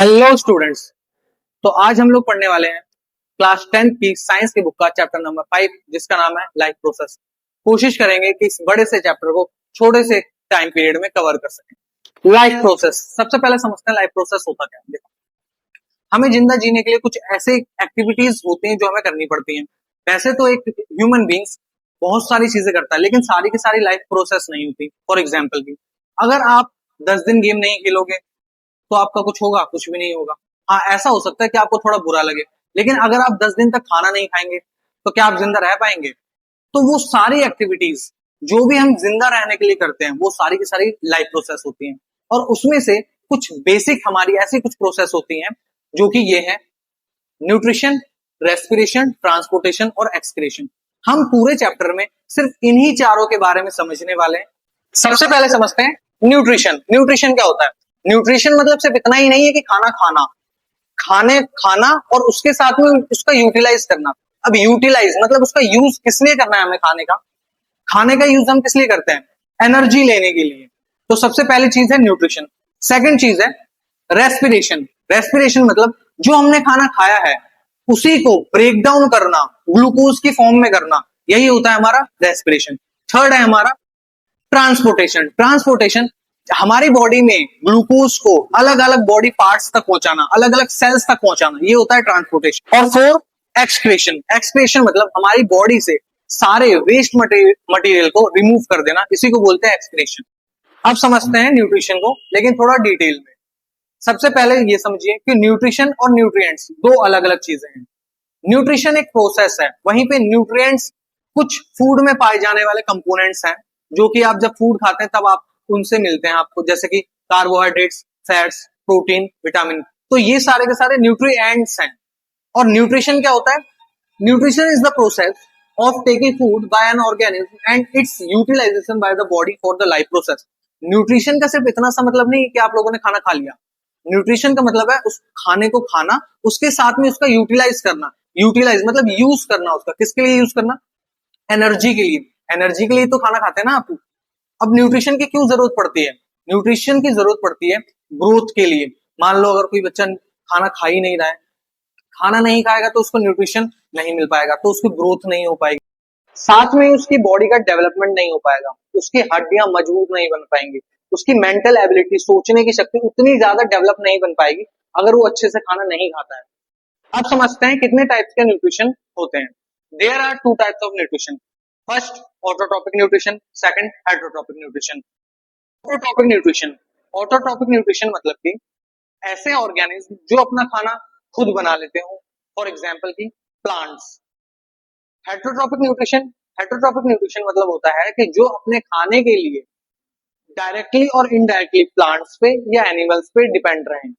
Hello students. तो आज हम लोग पढ़ने वाले हैं क्लास 10 की साइंस की बुक का चैप्टर नंबर 5 जिसका नाम है लाइफ प्रोसेस। कोशिश करेंगे कि इस बड़े से चैप्टर को छोटे से टाइम पीरियड में कवर कर सकें। लाइफ प्रोसेस, सबसे पहले समझते हैं लाइफ प्रोसेस होता क्या है। देखो, हमें जिंदा जीने के लिए कुछ ऐसे एक्टिविटीज होती हैं जो हमें करनी पड़ती हैं। वैसे तो एक ह्यूमन बींग्स बहुत सारी चीजें करता है, लेकिन सारी की सारी लाइफ प्रोसेस नहीं होती। फॉर एग्जाम्पल की, अगर आप 10 दिन गेम नहीं खेलोगे तो आपका कुछ होगा? कुछ भी नहीं होगा। हाँ, ऐसा हो सकता है कि आपको थोड़ा बुरा लगे, लेकिन अगर आप 10 दिन तक खाना नहीं खाएंगे तो क्या आप जिंदा रह पाएंगे? तो वो सारी एक्टिविटीज जो भी हम जिंदा रहने के लिए करते हैं वो सारी की सारी लाइफ प्रोसेस होती हैं। और उसमें से कुछ बेसिक हमारी ऐसी कुछ प्रोसेस होती हैं जो कि ये है: न्यूट्रिशन, रेस्पिरेशन, ट्रांसपोर्टेशन और एक्सक्रीशन। हम पूरे चैप्टर में सिर्फ इन्हीं चारों के बारे में समझने वाले हैं। सबसे पहले समझते हैं न्यूट्रिशन। न्यूट्रिशन क्या होता है? न्यूट्रिशन मतलब सिर्फ इतना ही नहीं है कि खाना खाना, खाना और उसके साथ में उसका यूटिलाइज करना। अब यूटिलाइज मतलब उसका यूज किस लिए करना है हमें? खाने का यूज हम किस लिए करते हैं? एनर्जी लेने के लिए। तो सबसे पहली चीज है न्यूट्रिशन। सेकंड चीज है रेस्पिरेशन। रेस्पिरेशन मतलब जो हमने खाना खाया है उसी को ब्रेक डाउन करना, ग्लूकोज की फॉर्म में करना, यही होता है हमारा रेस्पिरेशन। थर्ड है हमारा ट्रांसपोर्टेशन। ट्रांसपोर्टेशन हमारी बॉडी में ग्लूकोज को अलग अलग बॉडी पार्ट्स तक पहुंचाना, अलग अलग सेल्स तक पहुंचाना, ये होता है ट्रांसपोर्टेशन। और फोर्थ एक्सक्रीशन। एक्सक्रीशन मतलब हमारी बॉडी से सारे वेस्ट मटेरियल को रिमूव कर देना, इसी को बोलते हैं एक्सक्रीशन। अब समझते हैं न्यूट्रिशन को, लेकिन थोड़ा डिटेल में। सबसे पहले ये समझिए कि न्यूट्रिशन और न्यूट्रिएंट्स दो अलग अलग चीजें हैं। न्यूट्रिशन एक प्रोसेस है, वहीं पे न्यूट्रिएंट्स कुछ फूड में पाए जाने वाले कंपोनेंट्स हैं जो कि आप जब फूड खाते हैं तब आप उनसे मिलते हैं आपको, जैसे कि कार्बोहाइड्रेट्स, फैट्स, प्रोटीन, विटामिन। तो ये सारे के सारे न्यूट्रिएंट्स हैं। और न्यूट्रिशन क्या होता है? Nutrition is the process of taking food by an organism and its utilization by the body for the life process. Nutrition का सिर्फ इतना सा मतलब नहीं कि आप लोगों ने खाना खा लिया। न्यूट्रिशन का मतलब है उस खाने को खाना, उसके साथ में उसका यूटिलाइज करना। यूटिलाइज मतलब यूज करना, उसका किसके लिए यूज करना? एनर्जी के लिए। एनर्जी के लिए तो खाना खाते हैं ना आप। अब न्यूट्रिशन की क्यों जरूरत पड़ती है? न्यूट्रिशन की जरूरत पड़ती है ग्रोथ के लिए। मान लो अगर कोई बच्चा खाना खा ही नहीं रहा है, खाना नहीं खाएगा तो उसको न्यूट्रिशन नहीं मिल पाएगा, तो उसकी ग्रोथ नहीं हो पाएगी, साथ में उसकी बॉडी का डेवलपमेंट नहीं हो पाएगा, उसकी हड्डियां मजबूत नहीं बन पाएंगी, उसकी मेंटल एबिलिटी, सोचने की शक्ति उतनी ज्यादा डेवलप नहीं बन पाएगी अगर वो अच्छे से खाना नहीं खाता है। अब समझते हैं कितने टाइप्स के न्यूट्रिशन होते हैं। There are two types of nutrition. First autotrophic nutrition, second heterotrophic nutrition. Autotrophic nutrition, autotrophic nutrition मतलब कि ऐसे ऑर्गेनिज्म जो अपना खाना खुद बना लेते हो, फॉर एग्जाम्पल की plants. Heterotrophic nutrition, heterotrophic nutrition मतलब होता है कि जो अपने खाने के लिए डायरेक्टली और इनडायरेक्टली प्लांट्स पे या एनिमल्स पे डिपेंड रहे,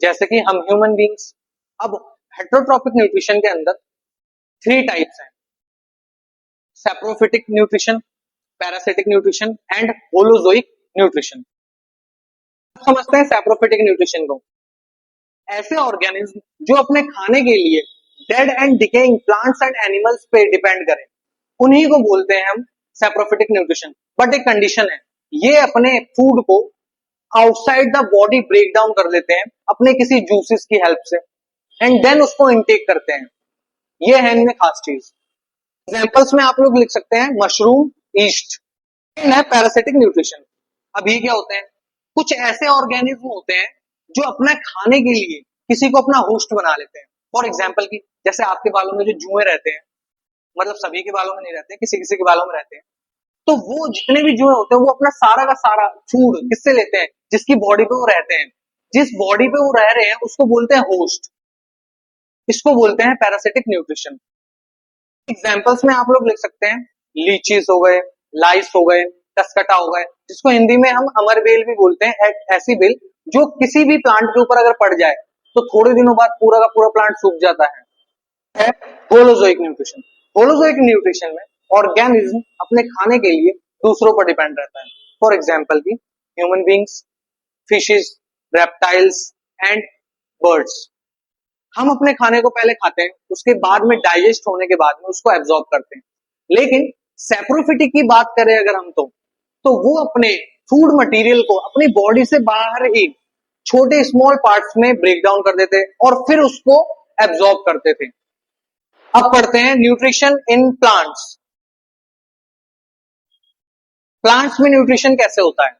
जैसे कि हम ह्यूमन बींग्स। अब हेटरोट्रॉपिक न्यूट्रिशन के अंदर थ्री टाइप्स हैं: saprophytic nutrition, parasitic nutrition and holozoic nutrition. समझते हैं सैप्रोफिटिक न्यूट्रिशन को। ऐसे ऑर्गेनिज्म जो अपने खाने के लिए dead and decaying plants and animals पे डिपेंड करें, उन्हीं को बोलते हैं हम सैप्रोफिटिक न्यूट्रिशन। बट एक कंडीशन है, ये अपने फूड को outside the body break down कर लेते हैं अपने किसी जूसेस की हेल्प से, एंड देन उसको इनटेक करते हैं। ये है इनमें खास चीज। एग्जाम्पल्स में आप लोग लिख सकते हैं मशरूम, ईस्ट। है पैरासिटिक न्यूट्रिशन। अब ये क्या होते हैं? कुछ ऐसे ऑर्गेनिज्म होते हैं जो अपना खाने के लिए किसी को अपना होस्ट बना लेते हैं। फॉर एग्जाम्पल की, जैसे आपके बालों में जो जुएं रहते हैं, मतलब सभी के बालों में नहीं रहते, किसी किसी के बालों में रहते हैं, तो वो जितने भी जुए होते हैं वो अपना सारा का सारा फूड किससे लेते हैं? जिसकी बॉडी पे वो रहते हैं। जिस बॉडी पे वो रह रहे हैं उसको बोलते हैं होस्ट, इसको बोलते हैं पैरासिटिक न्यूट्रिशन। एग्जाम्पल्स में आप लोग लिख सकते हैं लीचीज हो गए, लाइस हो गए, कसकटा हो गए, जिसको हिंदी में हम अमर बेल भी बोलते हैं। ऐसी बेल जो किसी भी प्लांट के ऊपर अगर पड़ जाए तो थोड़े दिनों बाद पूरा का पूरा प्लांट सूख जाता है। Holozoic nutrition. होलोजोइक न्यूट्रिशन में ऑर्गेनिज्म अपने खाने के लिए दूसरों पर डिपेंड रहता है। फॉर एग्जाम्पल की human beings, fishes, reptiles and birds. हम अपने खाने को पहले खाते हैं, उसके बाद में डाइजेस्ट होने के बाद में उसको एब्जॉर्ब करते हैं। लेकिन सैप्रोफिटिक की बात करें अगर हम तो वो अपने फूड मटेरियल को अपनी बॉडी से बाहर ही छोटे स्मॉल पार्ट्स में ब्रेक डाउन कर देते और फिर उसको एब्जॉर्ब करते थे। अब पढ़ते हैं न्यूट्रिशन इन प्लांट्स। प्लांट्स में न्यूट्रिशन कैसे होता है?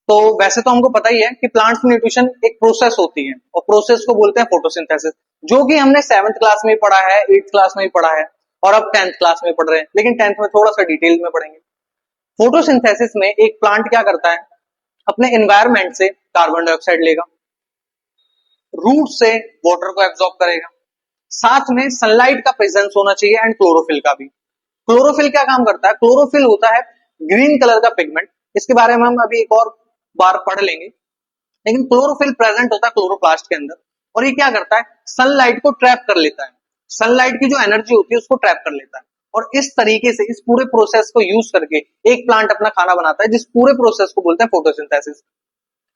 तो वैसे तो हमको पता ही है कि प्लांट्स में न्यूट्रिशन एक प्रोसेस होती है और प्रोसेस को बोलते हैं फोटोसिंथेसिस, जो कि हमने 7th क्लास में पढ़ा है, 8th क्लास में भी पढ़ा है और अब 10th क्लास में पढ़ रहे हैं, लेकिन 10th में थोड़ा सा डिटेल में पढ़ेंगे। फोटोसिंथेसिस में एक प्लांट क्या करता है, अपने एनवायरमेंट से कार्बन डाइऑक्साइड लेगा, रूट से वाटर को एब्जॉर्ब करेगा, साथ में सनलाइट का प्रेजेंस होना चाहिए एंड क्लोरोफिल का भी। क्लोरोफिल क्या काम करता है? क्लोरोफिल होता है ग्रीन कलर का पिगमेंट, इसके बारे में हम अभी एक और बार पढ़ लेंगे, लेकिन क्लोरोफिल प्रेजेंट होता है क्लोरोप्लास्ट के अंदर और ये क्या करता है, सनलाइट को ट्रैप कर लेता है, सनलाइट की जो एनर्जी होती है उसको ट्रैप कर लेता है और इस तरीके से इस पूरे प्रोसेस को यूज करके एक प्लांट अपना खाना बनाता है, जिस पूरे प्रोसेस को बोलते हैं फोटोसिंथेसिस।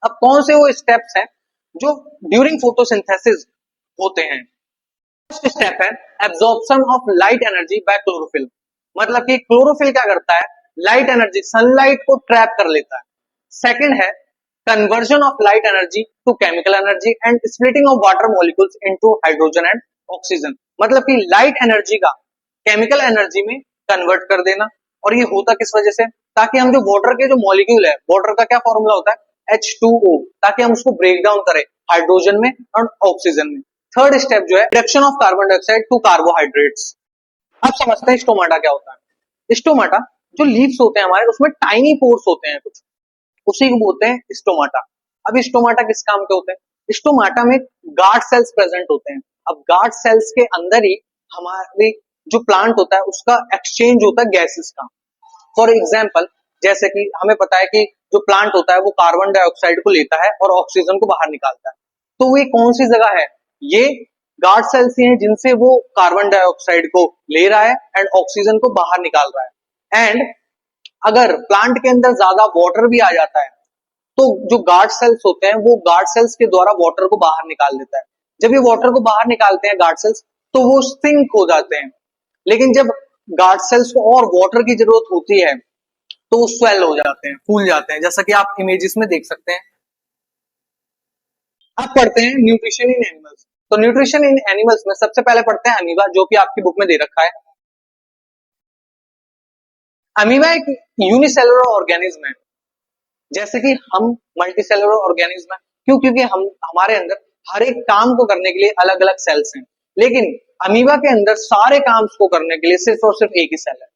अब कौन से वो स्टेप्स हैं जो ड्यूरिंग फोटोसिंथेसिस होते हैं? फर्स्ट स्टेप है absorption of light energy by chlorophyll, मतलब कि क्लोरोफिल क्या करता है, लाइट एनर्जी सनलाइट को ट्रैप कर लेता है। सेकंड है conversion of light energy to chemical energy and splitting of water molecules into hydrogen and oxygen, मतलब कि लाइट एनर्जी का केमिकल एनर्जी में कन्वर्ट कर देना। और ये होता किस वजह से? ताकि हम जो वाटर के जो मॉलिक्यूल है, वाटर का क्या फॉर्मूला होता है H2O, ताकि हम उसको ब्रेक डाउन करें हाइड्रोजन में और ऑक्सीजन में। थर्ड स्टेप जो है reduction of carbon dioxide to carbohydrates. अब समझते हैं स्टोमाटा क्या होता है। स्टोमाटा जो लीव्स होते हैं हमारे, उसमें टाइनी पोर्स होते हैं कुछ, उसी को बोलते हैं स्टोमाटा। अब स्टोमाटा किस काम के होते हैं? स्टोमाटा में गार्ड सेल्स प्रेजेंट होते हैं। अब गार्ड सेल्स के अंदर ही हमारे जो प्लांट होता है उसका एक्सचेंज होता है गैसेस का। फॉर एग्जाम्पल, जैसे कि हमें पता है कि जो प्लांट होता है वो कार्बन डाइऑक्साइड को लेता है और ऑक्सीजन को बाहर निकालता है, तो वो कौन सी जगह है? ये गार्ड सेल्स ही हैं जिनसे वो कार्बन डाइऑक्साइड को ले रहा है एंड ऑक्सीजन को बाहर निकाल रहा है। एंड अगर प्लांट के अंदर ज्यादा वाटर भी आ जाता है तो जो गार्ड सेल्स होते हैं वो गार्ड सेल्स के द्वारा वाटर को बाहर निकाल देता है। जब ये वाटर को बाहर निकालते हैं गार्ड सेल्स, तो वो सिंक हो जाते हैं। लेकिन जब गार्ड सेल्स को और वाटर की जरूरत होती है तो वो स्वेल हो जाते हैं, फूल जाते हैं, जैसा कि आप इमेजेस में देख सकते हैं। अब पढ़ते हैं न्यूट्रिशन इन एनिमल्स। तो न्यूट्रिशन इन एनिमल्स में सबसे पहले पढ़ते हैं अमीबा, जो कि आपकी बुक में दे रखा है। अमीबा एक यूनिसेलुलर ऑर्गेनिज्म है, जैसे कि हम मल्टीसेलुलर ऑर्गेनिज्म है। क्यों? क्योंकि हम हमारे अंदर हर एक काम को करने के लिए अलग अलग सेल्स हैं, लेकिन अमीबा के अंदर सारे काम को करने के लिए सिर्फ और सिर्फ एक ही सेल है।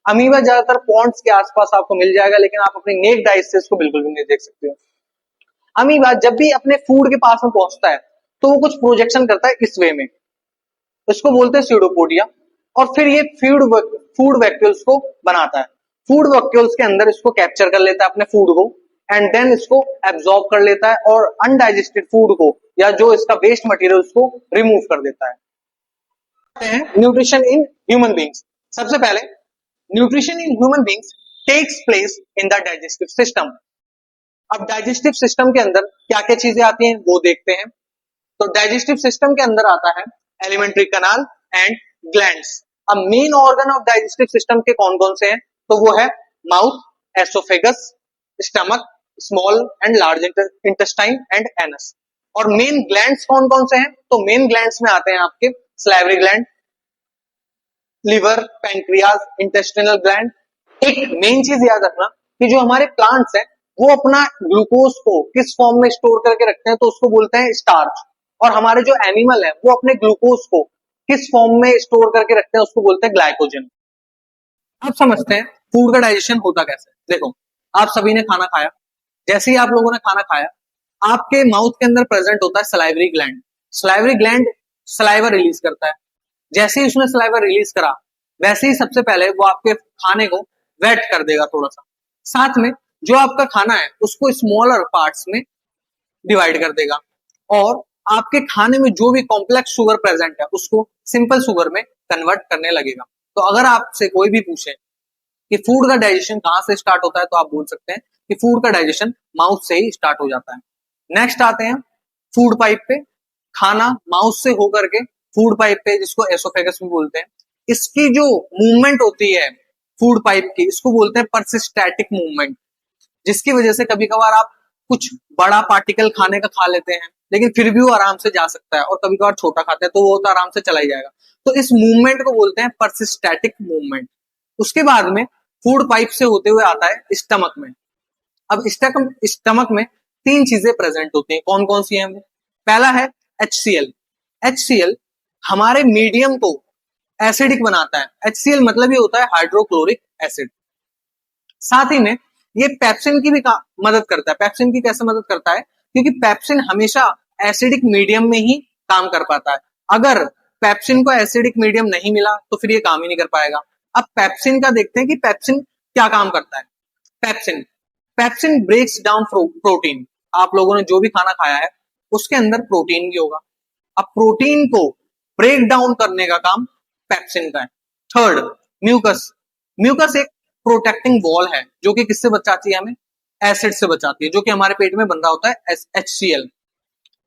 अमीबा ज्यादातर पॉन्ड्स के आसपास आपको मिल जाएगा, लेकिन आप अपनी नेक्ड आइज से इसको बिल्कुल भी नहीं देख सकते हो। अमीबा जब भी अपने फूड के पास में पहुंचता है तो वो कुछ प्रोजेक्शन करता है इस वे में, इसको बोलते हैं स्यूडोपोडिया, और फिर ये फूड वैक्यूल्स को बनाता है। फूड वैक्यूल्स के अंदर इसको कैप्चर कर लेता है अपने फूड को एंड देन इसको एब्जॉर्ब कर लेता है और अनडाइजेस्टेड फूड को या जो इसका वेस्ट मटेरियल उसको रिमूव कर देता है। Nutrition in human beings. सबसे पहले nutrition in human beings takes place in the digestive system. अब डाइजेस्टिव सिस्टम के अंदर क्या क्या चीजें आती हैं वो देखते हैं। तो डाइजेस्टिव सिस्टम के अंदर आता है एलिमेंट्री कनाल एंड ग्लैंड्स। अब main organ of digestive system के कौन कौन से हैं? तो वो है mouth, oesophagus, stomach, small and large intestine and anus. और मेन ग्लैंड्स कौन कौन से हैं? तो मेन ग्लैंड्स में आते हैं आपके salivary gland, liver, pancreas, intestinal gland. एक मेन चीज याद रखना कि जो हमारे प्लांट्स हैं वो अपना ग्लूकोज को किस फॉर्म में स्टोर करके रखते हैं, तो उसको बोलते हैं स्टार्च। और हमारे जो एनिमल है वो अपने ग्लूकोज को किस फॉर्म में स्टोर करके रखते हैं, उसको बोलते हैं ग्लाइकोजन। अब समझते हैं फूड का डाइजेशन होता कैसे। देखो, आप सभी ने खाना खाया, जैसे ही आप लोगों ने खाना खाया आपके माउथ के अंदर प्रेजेंट होता है salivary gland. Salivary gland saliva release करता है। जैसे ही उसने सलाइवा रिलीज करा वैसे ही सबसे पहले वो आपके खाने को वेट कर देगा थोड़ा सा, साथ में जो आपका खाना है उसको स्मॉलर पार्ट्स में डिवाइड कर देगा और आपके खाने में जो भी कॉम्प्लेक्स शुगर प्रेजेंट है उसको सिंपल शुगर में कन्वर्ट करने लगेगा। तो अगर आपसे कोई भी पूछे कि फूड का डाइजेशन कहां से स्टार्ट होता है, तो आप बोल सकते हैं कि फूड का डाइजेशन माउथ से ही स्टार्ट हो जाता है। नेक्स्ट आते हैं फूड पाइप पे। खाना माउथ से होकर के फूड पाइप पे, जिसको एसोफेगस भी बोलते हैं, इसकी जो मूवमेंट होती है फूड पाइप की, इसको बोलते हैं परसिस्टैटिक मूवमेंट, जिसकी वजह से कभी कभार आप कुछ बड़ा पार्टिकल खाने का खा लेते हैं, लेकिन फिर भी वो आराम से जा सकता है, और कभी कभार छोटा खाते हैं तो वो तो आराम से चला ही जाएगा। तो इस मूवमेंट को बोलते हैं परसिस्टैटिक मूवमेंट। उसके बाद में फूड पाइप से होते हुए आता है स्टमक में। अब स्टमक में तीन चीजें प्रेजेंट होती हैं, कौन कौन सी हैं वो? पहला है HCl। HCl हमारे मीडियम को एसिडिक बनाता है। HCl मतलब ये होता है हाइड्रोक्लोरिक एसिड। साथ ही में ये पेप्सिन की भी मदद करता है। पेप्सिन की कैसे मदद करता है? क्योंकि पेप्सिन हमेशा एसिडिक मीडियम में ही काम कर पाता है। अगर पेप्सिन को एसिडिक मीडियम नहीं मिला तो फिर ये काम ही नहीं कर पाएगा। अब पेप्सिन का देखते हैं कि पेप्सिन क्या काम करता है। Pepsin pepsin breaks down protein. आप लोगों ने जो भी खाना खाया है उसके अंदर प्रोटीन भी होगा। अब प्रोटीन को ब्रेक डाउन करने का काम पेप्सिन का है। Third, mucus. म्यूकस एक प्रोटेक्टिंग वॉल है जो कि किससे बचाती है? हमें एसिड से बचाती है, जो कि हमारे पेट में बन रहा होता है HCl।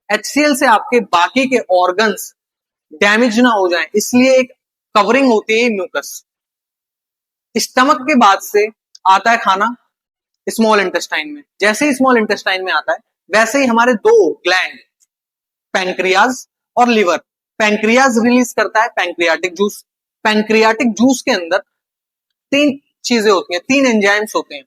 HCl से आपके बाकी के ऑर्गन्स डैमेज ना हो जाएं, इसलिए एक कवरिंग होती है म्यूकस। स्टमक के बाद से आता है खाना स्मॉल इंटेस्टाइन में। जैसे ही स्मॉल इंटेस्टाइन में आता है वैसे ही हमारे दो ग्लैंड, पैंक्रियाज और लिवर। पैंक्रियाज रिलीज करता है पैंक्रियाटिक जूस। पैंक्रियाटिक जूस के अंदर तीन चीजें होती हैं, तीन एंजाइम्स होते हैं,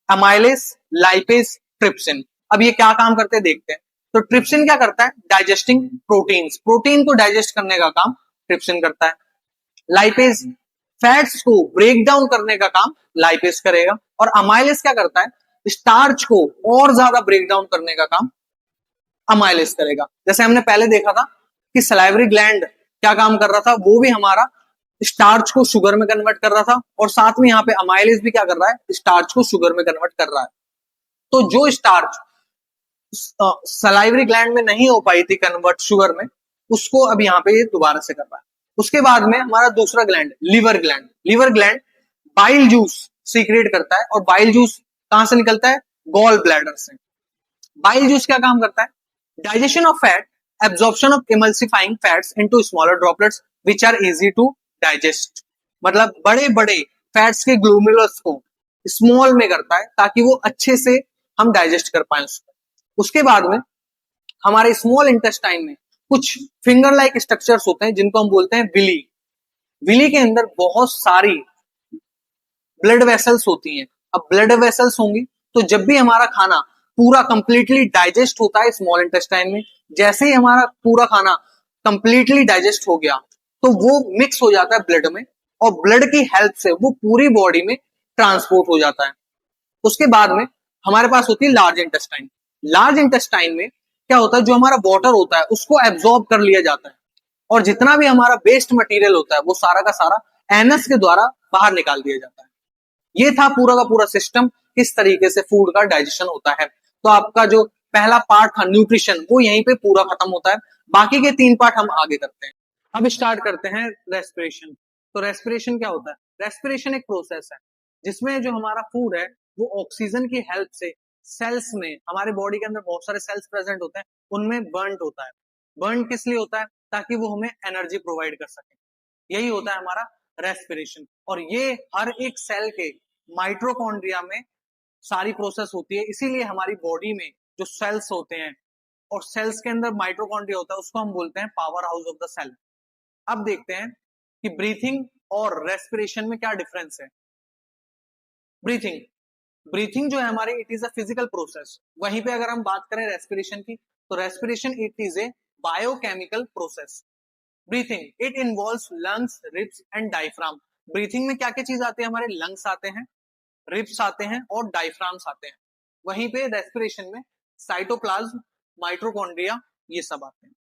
अमाइलेज, लाइपेज, ट्रिप्सिन। अब ये क्या काम करते हैं देखते हैं। तो ट्रिप्सिन क्या करता है? Digesting proteins. प्रोटीन को डाइजेस्ट करने का काम ट्रिप्सिन करता है। लाइपेज फैट्स को ब्रेक डाउन करने का काम लाइपेज करेगा। और अमाइलेज क्या करता है? स्टार्च को और ज्यादा ब्रेक डाउन करने का काम अमाइलेज करेगा। जैसे हमने पहले देखा था कि सलाइवरी ग्लैंड क्या काम कर रहा था, वो भी हमारा स्टार्च को शुगर में कन्वर्ट कर रहा था, और साथ में यहाँ पे अमाइलेज भी क्या कर रहा है? स्टार्च को शुगर में कन्वर्ट कर रहा है। तो जो स्टार्च सलाइवरी ग्लैंड में नहीं हो पाई थी कन्वर्ट शुगर में, उसको अब यहाँ पे दोबारा से कर रहा है। उसके बाद में हमारा दूसरा gland, liver gland. Liver gland bile juice secrete करता है, और बाइल जूस कहां से निकलता है? गॉल ब्लैडर से। बाइल जूस क्या काम करता है? Digestion of fat, absorption of emulsifying fats into smaller droplets which are easy to digest. मतलब बड़े बड़े फैट्स के ग्लोमेरुलस को स्मॉल में करता है ताकि वो अच्छे से हम डाइजेस्ट कर पाए उसको। उसके बाद में हमारे स्मॉल इंटेस्टाइन में कुछ फिंगर लाइक स्ट्रक्चर्स होते हैं जिनको हम बोलते हैं विली। विली के अंदर बहुत सारी ब्लड वेसल्स होती हैं। अब ब्लड वेसल्स होंगी तो जब भी हमारा खाना पूरा कंप्लीटली डाइजेस्ट होता है स्मॉल इंटेस्टाइन में, जैसे ही हमारा पूरा खाना कंप्लीटली डाइजेस्ट हो गया तो वो मिक्स हो जाता है ब्लड में, और ब्लड की हेल्प से वो पूरी बॉडी में ट्रांसपोर्ट हो जाता है। उसके बाद में हमारे पास होती है लार्ज इंटेस्टाइन। लार्ज इंटेस्टाइन में क्या होता है? जो हमारा वाटर होता है उसको एब्जॉर्ब कर लिया जाता है, और जितना भी हमारा वेस्ट मटेरियल होता है वो सारा का सारा एनएस के द्वारा बाहर निकाल दिया जाता है। ये था पूरा का पूरा सिस्टम, किस तरीके से फूड का डाइजेशन होता है। तो आपका जो पहला पार्ट था न्यूट्रिशन, वो यहीं पे पूरा खत्म होता है। बाकी के तीन पार्ट हम आगे करते हैं। अब स्टार्ट करते हैं रेस्पिरेशन। तो रेस्पिरेशन क्या होता है? रेस्पिरेशन एक प्रोसेस है जिसमें जो हमारा फूड है वो ऑक्सीजन की हेल्प से सेल्स में, हमारे बॉडी के अंदर बहुत सारे सेल्स प्रेजेंट होते हैं, उनमें बर्न होता है। बर्न किस लिए होता है? ताकि वो हमें एनर्जी प्रोवाइड कर सके। यही होता है हमारा रेस्पिरेशन। और ये हर एक सेल के माइटोकॉन्ड्रिया में सारी प्रोसेस होती है। इसीलिए हमारी बॉडी में जो सेल्स होते हैं और सेल्स के अंदर माइटोकॉन्ड्रिया होता है उसको हम बोलते हैं power house of the cell. अब देखते हैं कि ब्रीथिंग और रेस्पिरेशन में क्या डिफरेंस है। ब्रीथिंग ब्रीथिंग जो है हमारी, it is a physical process. वहीं पे अगर हम बात करें रेस्पिरेशन की, तो respiration it is a biochemical process. Breathing it involves lungs, ribs and diaphragm. Breathing में क्या क्या चीज आते हैं? हमारे लंग्स आते हैं, रिब्स आते हैं और डायफ्राम्स आते हैं। वहीं पे रेस्पिरेशन में साइटोप्लाज्म, माइटोकॉन्ड्रिया, ये सब आते हैं।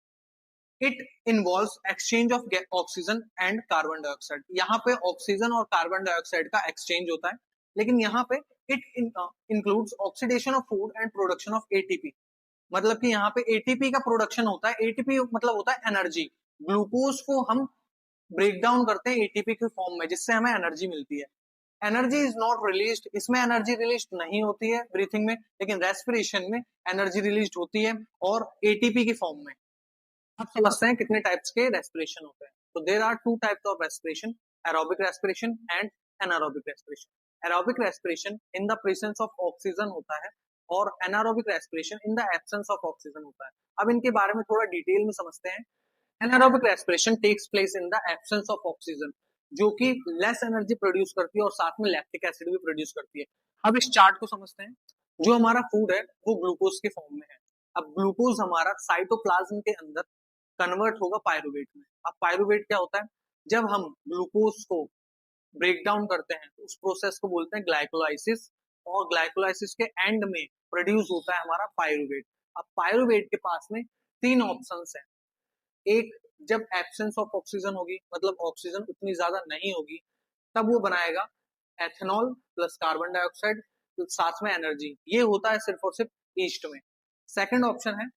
It involves exchange of oxygen and carbon dioxide. यहाँ पे ऑक्सीजन और कार्बन डाइऑक्साइड का एक्सचेंज होता है, लेकिन यहाँ पे it includes oxidation of food and production of ATP. मतलब कि यहाँ पे एटीपी का प्रोडक्शन होता है। एटीपी मतलब होता है एनर्जी। ग्लूकोज को हम ब्रेक डाउन करते हैं एटीपी के फॉर्म में, जिससे हमें एनर्जी मिलती है। एनर्जी इज नॉट रिलीज्ड, इसमें एनर्जी रिलीज नहीं होती है ब्रीथिंग में, लेकिन रेस्पिरेशन में एनर्जी रिलीज होती है और एटीपी की फॉर्म में। अब समझते हैं कितने टाइप्स के रेस्पिरेशन होते हैं। तो there are two types of respiration, aerobic respiration and anaerobic respiration. Aerobic respiration in the presence of oxygen होता है, और anaerobic respiration in the absence of oxygen होता है। अब इनके बारे में थोड़ा डिटेल में समझते हैं। Anaerobic respiration takes place in the absence of oxygen, जो कि लेस एनर्जी प्रोड्यूस करती है और साथ में लैक्टिक एसिड भी प्रोड्यूस करती है। अब इस चार्ट को समझते हैं। जो हमारा फूड है वो ग्लूकोज के फॉर्म में है। अब ग्लूकोज हमारा साइटोप्लाज्म के अंदर कन्वर्ट होगा पायरुवेट में। अब पायरुवेट क्या होता है? जब हम ग्लूकोज को ब्रेक डाउन करते हैं तो उस प्रोसेस को बोलते हैं ग्लाइकोलाइसिस, और ग्लाइकोलाइसिस के एंड में प्रोड्यूस होता है हमारा पायरुवेट। अब पायरुवेट के पास में तीन ऑप्शंस हैं। एक, जब एब्सेंस ऑफ ऑक्सीजन होगी, मतलब ऑक्सीजन उतनी ज्यादा नहीं होगी, तब वो बनाएगा एथेनॉल प्लस कार्बन डाइऑक्साइड साथ में एनर्जी। ये होता है सिर्फ और सिर्फ ईस्ट में। सेकंड ऑप्शन है,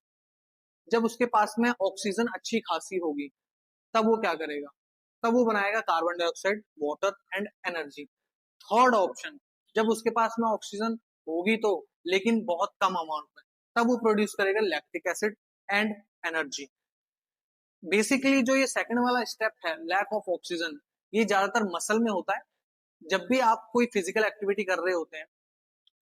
जब उसके पास में ऑक्सीजन अच्छी खासी होगी, तब वो क्या करेगा? तब वो बनाएगा carbon dioxide, water and energy. Third option, जब उसके पास में ऑक्सीजन होगी तो, लेकिन बहुत कम अमाउंट में, तब वो प्रोड्यूस करेगा lactic acid and energy. Basically जो ये सेकंड वाला स्टेप है, लैक ऑफ ऑक्सीजन, ये ज्यादातर मसल में होता है। जब भी आप कोई फिजिकल एक्टिविटी कर रहे होते हैं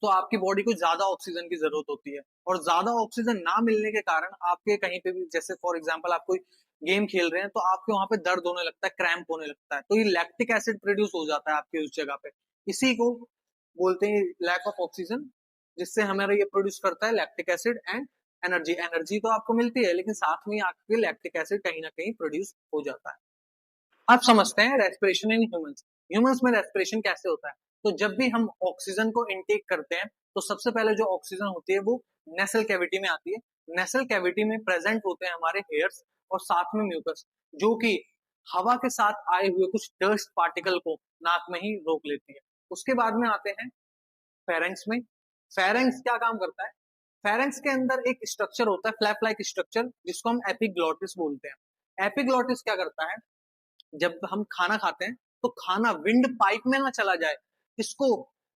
तो आपकी बॉडी को ज्यादा ऑक्सीजन की जरूरत होती है, और ज्यादा ऑक्सीजन ना मिलने के कारण आपके कहीं पे भी, जैसे फॉर एग्जांपल आप कोई गेम खेल रहे हैं तो आपके वहां पे दर्द होने लगता है, क्रैम्प होने लगता है, तो ये लैक्टिक एसिड प्रोड्यूस हो जाता है आपके उस जगह पे। इसी को बोलते हैं लैक ऑफ ऑक्सीजन, जिससे हमारा ये प्रोड्यूस करता है lactic acid and energy. Energy तो आपको मिलती है, लेकिन साथ में आपके लैक्टिक एसिड कहीं ना कहीं प्रोड्यूस हो जाता है। अब समझते हैं रेस्पिरेशन इन ह्यूमंस। ह्यूमंस में रेस्पिरेशन कैसे होता है? तो जब भी हम ऑक्सीजन को इनटेक करते हैं तो सबसे पहले जो ऑक्सीजन होती है वो नेसल कैविटी में आती है। नेसल कैविटी में प्रेजेंट होते हैं हमारे हेयर्स और साथ में म्यूकस, जो कि हवा के साथ आए हुए कुछ डस्ट पार्टिकल को नाक में ही रोक लेती है। उसके बाद में आते हैं फेरेंक्स में। फेरेंक्स क्या काम करता है? फेरेंक्स के अंदर एक स्ट्रक्चर होता है, फ्लैप लाइक स्ट्रक्चर, जिसको हम एपिग्लॉटिस बोलते हैं। एपिग्लॉटिस क्या करता है? जब हम खाना खाते हैं तो खाना विंड पाइप में ना चला जाए, इसको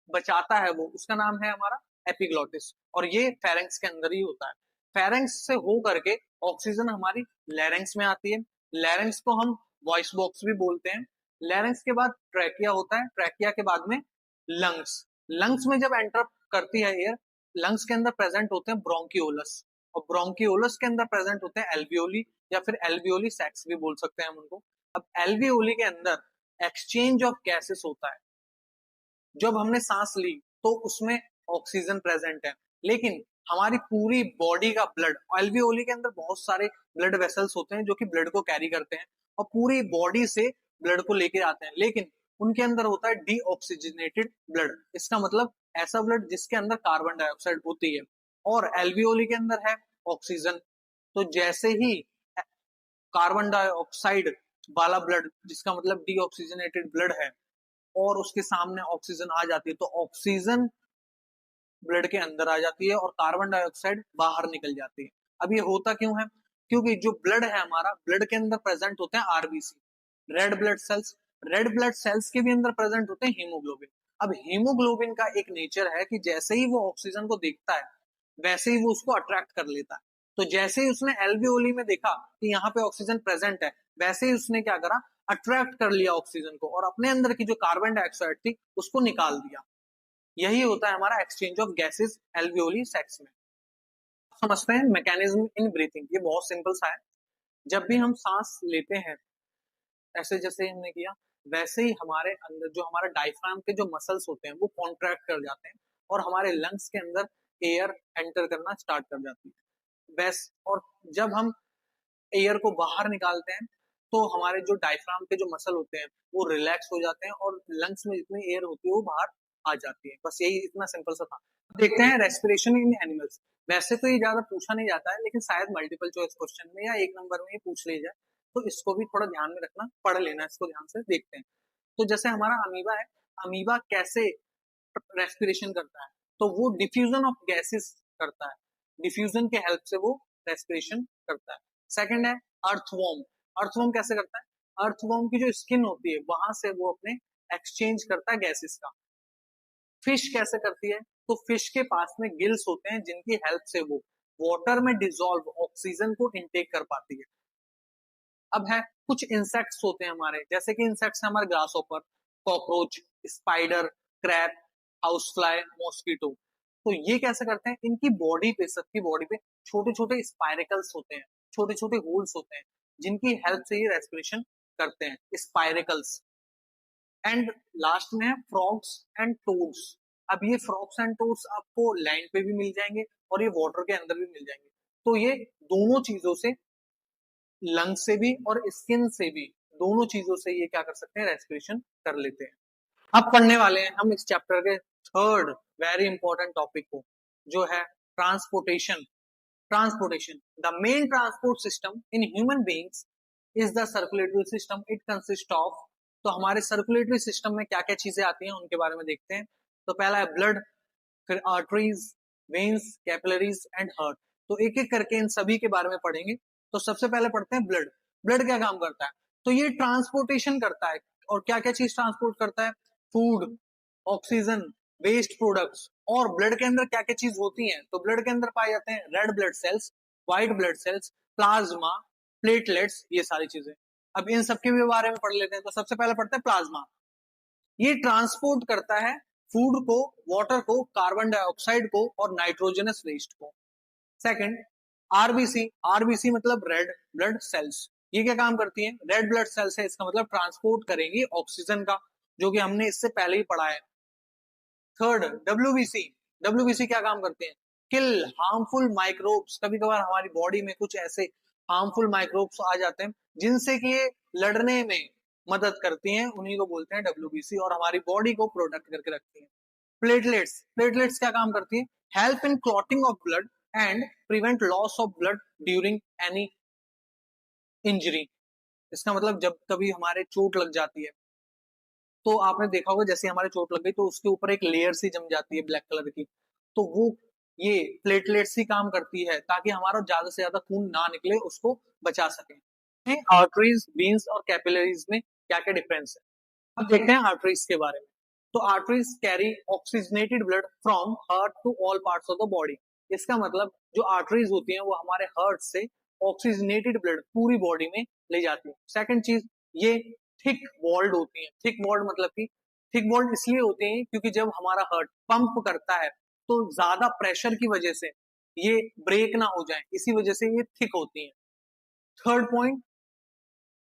बचाता है वो, उसका नाम है हमारा एपिग्लॉटिस, और ये फेरेंक्स के अंदर ही होता है। फेरेंक्स से हो करके ऑक्सीजन हमारी लैरेंक्स में आती है। लैरेंक्स को हम वॉइस बॉक्स भी बोलते हैं। लैरेंक्स के बाद ट्रैकिया होता है, ट्रैकिया के बाद में लंग्स। लंग्स में जब एंटर करती है एयर, लंग्स के अंदर प्रेजेंट होते हैं ब्रोंकियोलस, और ब्रोंकियोलस के अंदर प्रेजेंट होते हैं एल्वियोली, या फिर एल्वियोली सैक्स भी बोल सकते हैं हम उनको। अब एल्वियोली के अंदर एक्सचेंज ऑफ गैसेस होता है। जब हमने सांस ली तो उसमें ऑक्सीजन प्रेजेंट है, लेकिन हमारी पूरी बॉडी का ब्लड, एल्वियोली के अंदर बहुत सारे ब्लड वेसल्स होते हैं जो कि ब्लड को कैरी करते हैं और पूरी बॉडी से ब्लड को लेके आते हैं, लेकिन उनके अंदर होता है डीऑक्सीजनेटेड ब्लड। इसका मतलब ऐसा ब्लड जिसके अंदर कार्बन डाइऑक्साइड होती है, और एल्वियोली के अंदर है ऑक्सीजन। तो जैसे ही कार्बन डाइऑक्साइड वाला ब्लड, जिसका मतलब डीऑक्सीजनेटेड ब्लड है, और उसके सामने ऑक्सीजन आ जाती है, तो ऑक्सीजन ब्लड के अंदर आ जाती है और कार्बन डाइऑक्साइड बाहर निकल जाती है। अब ये होता क्यों है? क्योंकि जो ब्लड है हमारा, ब्लड के अंदर प्रेजेंट होते हैं RBC, red blood cells. Red blood cells के भी अंदर प्रेजेंट होते हैं हीमोग्लोबिन। अब हीमोग्लोबिन का एक नेचर है कि जैसे ही वो ऑक्सीजन को देखता है वैसे ही वो उसको अट्रैक्ट कर लेता है। तो जैसे ही उसने एल्वियोली में देखा कि यहाँ पे ऑक्सीजन प्रेजेंट है, वैसे ही उसने क्या करा, अट्रैक्ट कर लिया ऑक्सीजन को, और अपने अंदर की जो कार्बन डाइऑक्साइड थी उसको निकाल दिया। यही होता है हमारा एक्सचेंज ऑफ गैसेस एल्वियोली सैक्स में। समझते हैं मैकेनिज्म इन ब्रीथिंग। ये बहुत सिंपल सा है। जब भी हम सांस लेते हैं, ऐसे जैसे हमने किया, वैसे ही हमारे अंदर जो हमारा डायफ्राम के जो मसल्स होते हैं वो कॉन्ट्रैक्ट कर जाते हैं, और हमारे लंग्स के अंदर एयर एंटर करना स्टार्ट कर जाती है। बस, और जब हम एयर को बाहर निकालते हैं तो हमारे जो डायफ्राम के जो मसल होते हैं वो रिलैक्स हो जाते हैं, और लंग्स में जितनी एयर होती है वो बाहर आ जाती है। बस यही इतना सिंपल सा था। देखते हैं रेस्पिरेशन इन एनिमल्स। वैसे तो ये ज्यादा पूछा नहीं जाता है, लेकिन शायद मल्टीपल चॉइस क्वेश्चन में या एक नंबर में ये पूछ ली जाए, तो इसको भी थोड़ा ध्यान में रखना, पढ़ लेना इसको ध्यान से। देखते हैं। तो जैसे हमारा अमीबा है, अमीबा कैसे रेस्पिरेशन करता है? तो वो डिफ्यूजन ऑफ गैसेस करता है, डिफ्यूजन के हेल्प से वो रेस्पिरेशन करता है। सेकंड है अर्थवॉर्म। अर्थवॉर्म कैसे करता है? अर्थवॉर्म की जो स्किन होती है वहां से वो अपने एक्सचेंज करता है गैसेस का। फिश कैसे करती है? तो फिश के पास में गिल्स होते हैं जिनकी हेल्प से वो वाटर में डिजोल्व ऑक्सीजन को इनटेक कर पाती है। अब है कुछ इंसेक्ट्स होते हैं हमारे, जैसे कि इंसेक्ट्स है हमारे grasshopper, cockroach, spider, crab, house fly, mosquito. तो ये कैसे करते हैं, इनकी बॉडी पे, सबकी बॉडी पे छोटे छोटे स्पाइरिकल्स होते हैं, छोटे छोटे होल्स होते हैं, जिनकी हेल्प से ये रेस्पिरेशन करते हैं, स्पाइरिकल्स। एंड लास्ट में है फ्रॉग्स एंड टोड्स। अब ये फ्रॉग्स एंड टोड्स आपको लैंड पे भी मिल जाएंगे और ये वाटर के अंदर भी मिल जाएंगे। तो ये दोनों चीजों से, लंग से भी और स्किन से भी, दोनों चीजों से ये क्या कर सकते हैं, रेस्पिरेशन कर लेते हैं। अब पढ़ने वाले हैं हम इस चैप्टर के थर्ड वेरी इंपॉर्टेंट टॉपिक को, जो है transportation. Transportation, the main transport system in human beings is the circulatory system. It consist of, तो हमारे सर्कुलेटरी सिस्टम में क्या क्या चीजें आती हैं उनके बारे में देखते हैं। तो पहला है ब्लड, फिर arteries, veins, capillaries and heart. तो एक एक करके इन सभी के बारे में पढ़ेंगे। तो सबसे पहले पढ़ते हैं ब्लड। ब्लड क्या काम करता है, तो ये ट्रांसपोर्टेशन करता है। और क्या क्या चीज ट्रांसपोर्ट करता है, फूड, ऑक्सीजन, वेस्ट प्रोडक्ट्स। और ब्लड के अंदर क्या क्या चीज होती है, तो ब्लड के अंदर पाए जाते हैं red blood cells, white blood cells, plasma, platelets, ये सारी चीजें। अब इन सबके भी बारे में पढ़ लेते हैं। तो सबसे पहले पढ़ते हैं प्लाज्मा। ये ट्रांसपोर्ट करता है फूड को, वाटर को, कार्बन डाइऑक्साइड को और नाइट्रोजनस वेस्ट को। Second, RBC. आरबीसी मतलब रेड ब्लड सेल्स। ये क्या काम करती है, रेड ब्लड सेल्स है, इसका मतलब ट्रांसपोर्ट करेंगी ऑक्सीजन का, जो कि हमने इससे पहले ही पढ़ा है। Third, WBC. डब्ल्यूबीसी क्या काम करते हैं, किल हार्मफुल माइक्रोब्स। कभी कभार हमारी बॉडी में कुछ ऐसे हार्मफुल माइक्रोब्स आ जाते हैं जिनसे कि ये लड़ने में मदद करती हैं, उन्हीं को बोलते हैं डब्ल्यूबीसी, और हमारी बॉडी को प्रोटेक्ट करके रखती हैं। प्लेटलेट्स। प्लेटलेट्स क्या काम करती है, help in clotting of blood and prevent loss of blood during any injury. इसका मतलब जब कभी हमारे चोट लग जाती है, तो आपने देखा होगा जैसे हमारे चोट लग गई तो उसके ऊपर एक लेयर सी जम जाती है ब्लैक कलर की, तो वो ये प्लेटलेट्स ही काम करती है ताकि हमारा ज्यादा से ज्यादा खून ना निकले, उसको बचा सके। आर्टरीज, वेन्स और कैपिलरीज में क्या क्या डिफरेंस है, अब देखते हैं आर्टरीज के बारे में। तो arteries carry oxygenated blood from heart to all parts of the body. इसका मतलब जो आर्टरीज होती हैं वो हमारे हार्ट से ऑक्सीजनेटेड ब्लड पूरी बॉडी में ले जाती है। सेकंड चीज, ये थिक वॉल्ड होती है। थिक वॉल्ड मतलब कि थिक वॉल्ड इसलिए होते हैं क्योंकि जब हमारा हार्ट पंप करता है तो ज्यादा प्रेशर की वजह से ये ब्रेक ना हो जाए, इसी वजह से ये थिक होती है। थर्ड पॉइंट,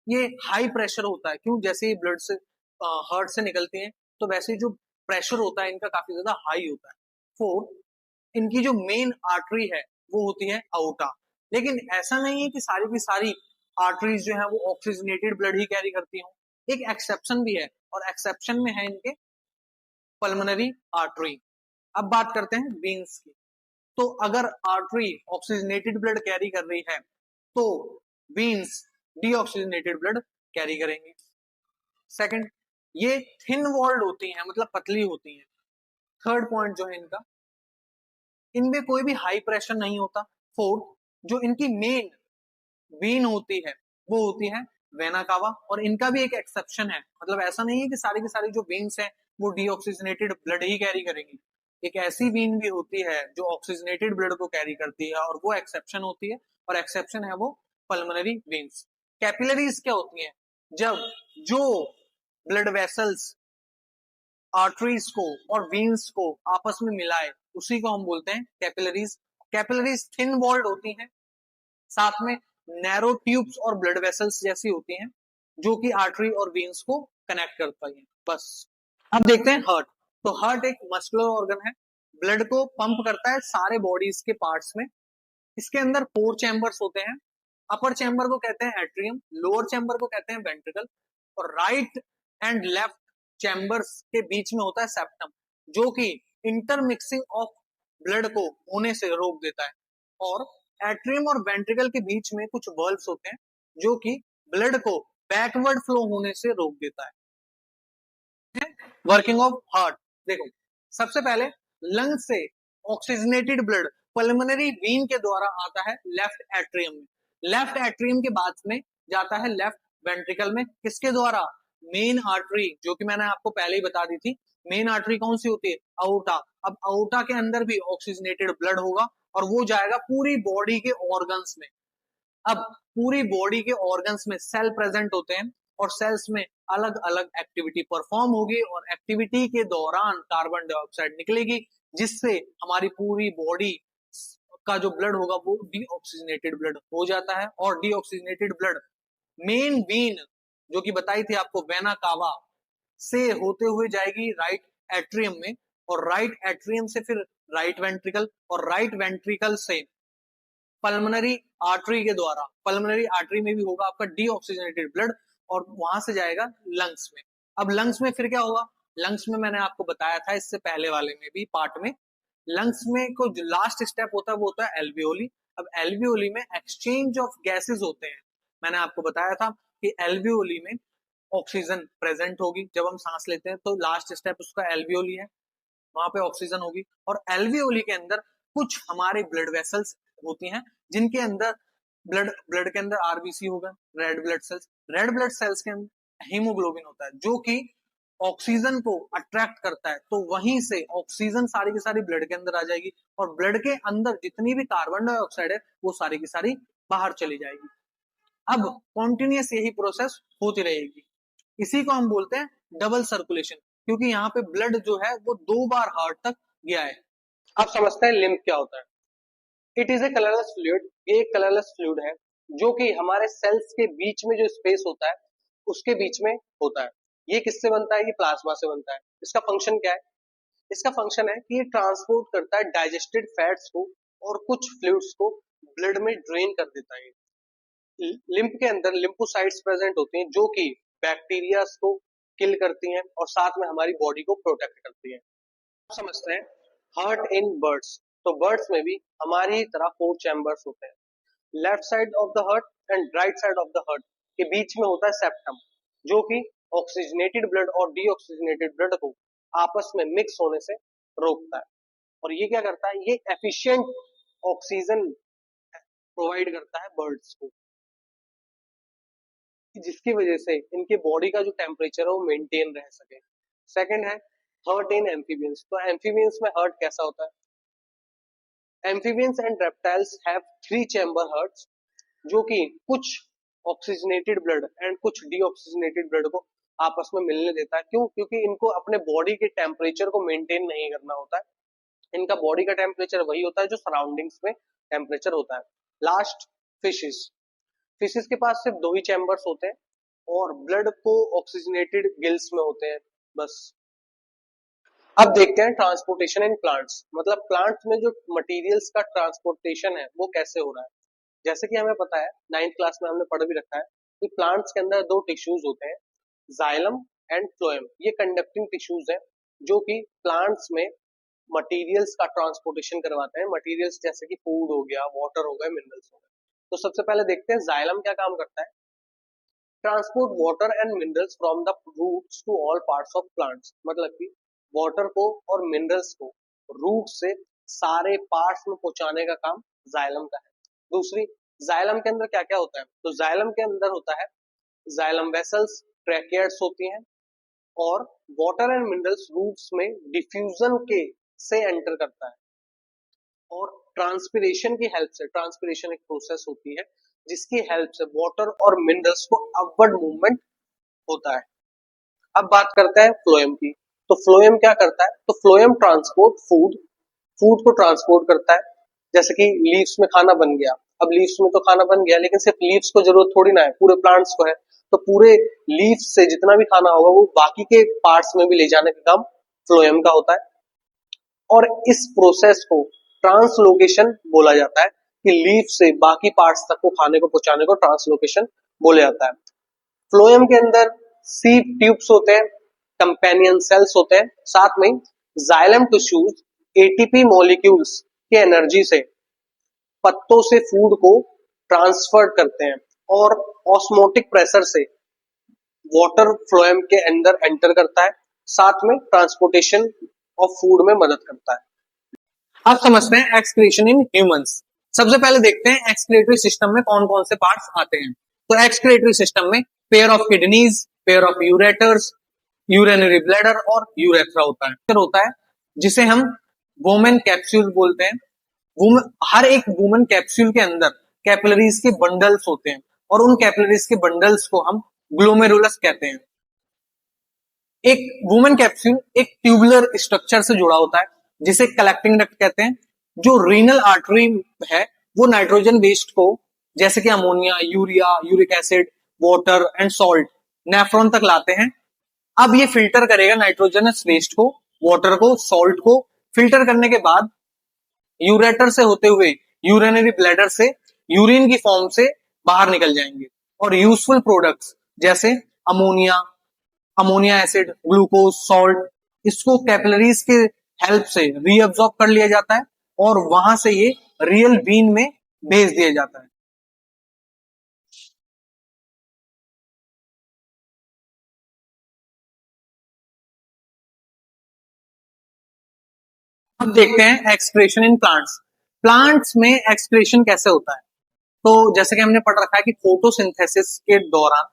ये हाई प्रेशर होता है। क्यों, जैसे ये ब्लड से हार्ट से निकलती हैं तो वैसे जो प्रेशर होता है इनका काफी ज्यादा हाई होता है। फोर्थ, इनकी जो मेन आर्टरी है वो होती है आउटा। लेकिन ऐसा नहीं है कि सारी की सारी आर्टरीज जो है वो ऑक्सीजनेटेड ब्लड ही कैरी करती हूँ, एक एक्सेप्शन भी है, और एक्सेप्शन में है इनके पल्मोनरी आर्टरी। अब बात करते हैं वेन्स की। तो अगर आर्टरी ऑक्सीजनेटेड ब्लड कैरी कर रही है तो वेन्स डीऑक्सीजनेटेड ब्लड कैरी करेंगे। सेकंड, ये थिन वॉल्ड होती हैं, मतलब पतली होती हैं। थर्ड पॉइंट जो है इनका, इनमें कोई भी हाई प्रेशर नहीं होता। फोर्थ, जो इनकी मेन वेन होती है वो होती है वेना कावा, और इनका भी एक एक्सेप्शन है। मतलब ऐसा नहीं है कि सारी की सारी जो वेन्स हैं वो डीऑक्सीजनेटेड ब्लड ही कैरी करेंगी। एक ऐसी वेन भी होती है जो ऑक्सीजनेटेड ब्लड को कैरी करती है, और वो एक्सेप्शन होती है, और एक्सेप्शन है वो पल्मोनरी वेन्स। कैपिलरीज क्या होती हैं, जब जो ब्लड वेसल्स आर्टरीज को और वेन्स को आपस में मिलाए उसी को हम बोलते हैं कैपिलरीज। कैपिलरीज थिन वॉल्ड होती हैं, साथ में नैरो ट्यूब्स और ब्लड वेसल्स जैसी होती हैं जो कि आर्टरी और वेन्स को कनेक्ट करती हैं। बस। अब देखते हैं हार्ट। तो हार्ट एक मस्कुलर ऑर्गन है, ब्लड को पंप करता है सारे बॉडीज के पार्ट्स में। इसके अंदर 4 चैम्बर्स होते हैं। अपर चैम्बर को कहते हैं एट्रियम, लोअर चैम्बर को कहते हैं वेंट्रिकल, और राइट एंड लेफ्ट चैम्बर्स के बीच में होता है सेप्टम, जो कि इंटरमिक्सिंग ऑफ ब्लड को होने से रोक देता है। और एट्रियम और वेंट्रिकल के बीच में कुछ बल्ब्स होते हैं जो कि ब्लड को बैकवर्ड फ्लो होने से रोक देता है। वर्किंग ऑफ हार्ट देखो, सबसे पहले लंग से ऑक्सीजनेटेड ब्लड पल्मोनरी वेन के द्वारा आता है लेफ्ट एट्रियम में, लेफ्ट एट्रियम के बाद में जाता है लेफ्ट वेंट्रिकल में। किसके द्वारा, मेन आर्टरी, जो कि मैंने आपको पहले ही बता दी थी। मेन आर्टरी कौन सी होती है, आउटा। अब आउटा के अंदर भी ऑक्सीजनेटेड ब्लड होगा और वो जाएगा पूरी बॉडी के ऑर्गन्स में। अब पूरी बॉडी के ऑर्गन्स में सेल प्रेजेंट होते हैं, और सेल्स में अलग अलग एक्टिविटी परफॉर्म होगी और एक्टिविटी के दौरान कार्बन डाइऑक्साइड निकलेगी, जिससे हमारी पूरी बॉडी का जो ब्लड होगा वो डीऑक्सीजनेटेड ब्लड हो जाता है। और डीऑक्सीजनेटेड ब्लड मेन वेन जो कि बताई थी आपको वेना कावा से होते हुए जाएगी राइट एट्रियम में, और राइट एट्रियम से फिर राइट वेंट्रिकल, और राइट वेंट्रिकल से पल्मोनरी आर्टरी के द्वारा, पल्मोनरी आर्टरी में भी होगा आपका डीऑक्सीजनेटेड ब्लड, और वहां से जाएगा लंग्स में। अब लंग्स में फिर क्या होगा, लंग्स में मैंने आपको बताया था इससे पहले वाले में भी पार्ट में, लंग्स में को जो लास्ट स्टेप होता है वो होता है एल्वियोली। अब एल्वियोली में एक्सचेंज ऑफ गैसेस होते हैं। मैंने आपको बताया था कि एल्वियोली में ऑक्सीजन प्रेजेंट होगी, जब हम सांस लेते हैं तो लास्ट स्टेप उसका एल्वियोली है, वहां पे ऑक्सीजन होगी। और एल्वियोली के अंदर कुछ हमारे ब्लड वेसल्स होती हैं, जिनके अंदर ब्लड के अंदर आरबीसी होगा, red blood cells, red blood cells के अंदर हीमोग्लोबिन होता है जो कि ऑक्सीजन को अट्रैक्ट करता है, तो वहीं से ऑक्सीजन सारी की सारी ब्लड के अंदर आ जाएगी, और ब्लड के अंदर जितनी भी कार्बन डाइऑक्साइड है वो सारी की सारी बाहर चली जाएगी। अब कॉन्टिन्यूस यही प्रोसेस होती रहेगी, इसी को हम बोलते हैं डबल सर्कुलेशन, क्योंकि यहाँ पे ब्लड जो है वो 2 बार हार्ट तक गया है। अब समझते हैं लिम्फ क्या होता है। It is a colourless fluid, ये एक कलरलेस फ्लूइड है जो कि हमारे सेल्स के बीच में जो स्पेस होता है उसके बीच में होता है। ये किससे बनता है, ये प्लाज्मा से बनता है। इसका फंक्शन क्या है, इसका फंक्शन है कि ये ट्रांसपोर्ट करता है डाइजेस्टेड फैट्स को और कुछ फ्लूइड्स को ब्लड में ड्रेन कर देता है। लिम्फ के अंदर लिम्फोसाइट्स प्रेजेंट होती हैं जो कि बैक्टीरिया को किल करती हैं और साथ में हमारी बॉडी को प्रोटेक्ट करती हैं। समझते हैं हार्ट इन बर्ड्स। तो बर्ड्स में भी हमारी ही तरह 4 चैम्बर्स होते हैं। Left side of the heart and right side of the heart के बीच में होता है सेप्टम, जो कि ऑक्सीजनेटेड ब्लड और डीऑक्सीजनेटेड ब्लड को आपस में मिक्स होने से रोकता है। और ये क्या करता है, ये एफिशिएंट ऑक्सीजन प्रोवाइड करता है बर्ड्स को, जिसकी वजह से इनके बॉडी का जो टेम्परेचर है वो मेंटेन रह सके। सेकंड है हार्ट इन एम्फीबियंस। तो एम्फीबियंस में हार्ट कैसा होता है, amphibians and reptiles have 3 chamber hearts, जो कि कुछ ऑक्सीजनेटेड ब्लड एंड कुछ डीऑक्सीजनेटेड ब्लड को आपस में मिलने देता है। क्यों, क्योंकि इनको अपने बॉडी के टेम्परेचर को मेंटेन नहीं करना होता है, इनका बॉडी का टेम्परेचर वही होता है जो सराउंडिंग्स में टेम्परेचर होता है। लास्ट फिशेस, फिशेस के पास सिर्फ 2 ही चैम्बर्स होते हैं और ब्लड को ऑक्सीजनेटेड गिल्स में होते हैं बस। अब देखते हैं ट्रांसपोर्टेशन इन प्लांट्स, मतलब प्लांट्स में जो मटेरियल्स का ट्रांसपोर्टेशन है वो कैसे हो रहा है। जैसे कि हमें पता है 9th क्लास में हमने पढ़ भी रखा है कि प्लांट्स के अंदर 2 टिश्यूज होते हैं, जाइलम एंड फ्लोएम। ये कंडक्टिंग टिश्यूज हैं जो कि प्लांट्स में मटेरियल्स का ट्रांसपोर्टेशन करवाते हैं। मटेरियल्स जैसे कि फूड हो गया, वाटर हो गया, मिनरल्स हो गए। तो सबसे पहले देखते हैं जाइलम क्या काम करता है। Transport water and minerals from the roots to all parts of plants, मतलब कि वाटर को और मिनरल्स को रूट से सारे पार्ट्स में पहुंचाने का काम जाइलम का है। दूसरी, जाइलम के अंदर क्या क्या होता है, तो जाइलम के अंदर होता है जाइलम वेसल्स, ट्रैकियड्स होती हैं, और वाटर एंड मिनरल्स रूट्स में डिफ्यूजन के से एंटर करता है, और ट्रांसपिरेशन की हेल्प से, ट्रांसपिरेशन एक प्रोसेस होती है जिसकी हेल्प से वाटर और मिनरल्स को अपवर्ड मूवमेंट होता है। अब बात करते हैं फ्लोएम की। तो फ्लोएम क्या करता है, तो फ्लोएम ट्रांसपोर्ट फूड को ट्रांसपोर्ट करता है। जैसे कि लीव्स में खाना बन गया, अब लीव्स में तो खाना बन गया लेकिन सिर्फ लीव्स को जरूरत थोड़ी ना है, पूरे प्लांट्स को है, तो पूरे लीव्स से जितना भी खाना होगा वो बाकी के पार्ट्स में भी ले जाने का काम फ्लोएम का होता है। और इस प्रोसेस को ट्रांसलोकेशन बोला जाता है, कि लीफ से बाकी पार्ट्स तक को खाने को पहुंचाने को ट्रांसलोकेशन बोला जाता है। फ्लोएम के अंदर सीड ट्यूब्स होते हैं, कंपेनियन सेल्स होते हैं, साथ में जाइलम टिश्यूज एटीपी मॉलिक्यूल्स के एनर्जी से पत्तों से फूड को ट्रांसफर करते हैं, और ऑस्मोटिक प्रेशर से वाटर फ्लोएम के अंदर एंटर करता है, साथ में ट्रांसपोर्टेशन ऑफ फूड में मदद करता है। अब समझते हैं एक्सक्रीशन इन ह्यूमंस। सबसे पहले देखते हैं एक्सक्रीटरी सिस्टम में कौन कौन से पार्ट्स आते हैं। तो एक्सक्रीटरी सिस्टम में pair of kidneys, pair of ureters, urinary bladder और यूरेथ्रा होता है जिसे हम वोमेन कैप्सूल बोलते हैं। हर एक वुमन कैप्सूल के अंदर कैपिलरीज के बंडल्स होते हैं, और उन कैपिलरीज के बंडल्स को हम ग्लोमेरुलस कहते हैं। एक वुमेन कैप्सूल एक ट्यूबुलर स्ट्रक्चर से जुड़ा होता है जिसे कलेक्टिंग डक्ट कहते हैं। जो रीनल आर्टरी है वो नाइट्रोजन वेस्ट को जैसे कि ammonia, urea, uric acid, water and salt nephron तक लाते हैं। अब ये फिल्टर करेगा नाइट्रोजनस वेस्ट को, वाटर को, सॉल्ट को। फिल्टर करने के बाद यूरेटर से होते हुए यूरिनरी ब्लैडर से यूरिन की फॉर्म से बाहर निकल जाएंगे और यूजफुल प्रोडक्ट्स जैसे ammonia, ammonia acid, glucose, salt, इसको कैपिलरीज के हेल्प से रीअब्सॉर्ब कर लिया जाता है और वहां से ये रियल बीन में भेज दिया जाता है। अब देखते हैं एक्सक्रीशन इन प्लांट्स। प्लांट्स में एक्सक्रीशन कैसे होता है। तो जैसे कि हमने पढ़ रखा है कि फोटोसिंथेसिस के दौरान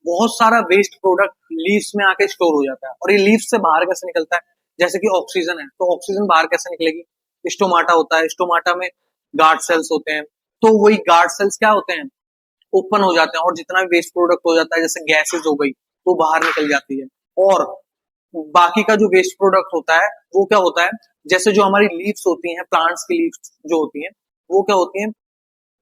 बहुत सारा वेस्ट प्रोडक्ट लीव्स में आके स्टोर हो जाता है और ये लीव्स से बाहर कैसे निकलता है। जैसे कि ऑक्सीजन है तो ऑक्सीजन बाहर कैसे निकलेगी। स्टोमाटा होता है, स्टोमाटा में गार्ड सेल्स होते हैं, तो वही गार्ड सेल्स क्या होते हैं, ओपन हो जाते हैं और जितना भी वेस्ट प्रोडक्ट हो जाता है जैसे गैसेज हो गई तो बाहर निकल जाती है। और बाकी का जो वेस्ट प्रोडक्ट होता है वो क्या होता है, जैसे जो हमारी लीव्स होती हैं, प्लांट्स की लीव्स जो होती हैं वो क्या होती हैं,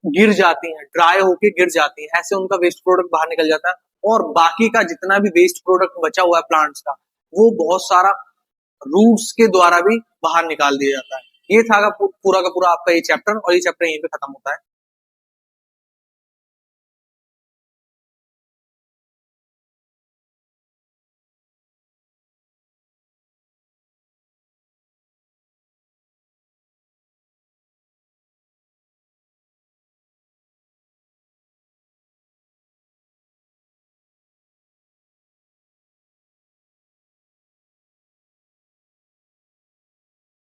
गिर जाती हैं, ड्राई होके गिर जाती हैं, ऐसे उनका वेस्ट प्रोडक्ट बाहर निकल जाता है। और बाकी का जितना भी वेस्ट प्रोडक्ट बचा हुआ है प्लांट्स का वो बहुत सारा रूट्स के द्वारा भी बाहर निकाल दिया जाता है। ये था पूरा का पूरा आपका ये चैप्टर और ये चैप्टर यहीं पे खत्म होता है।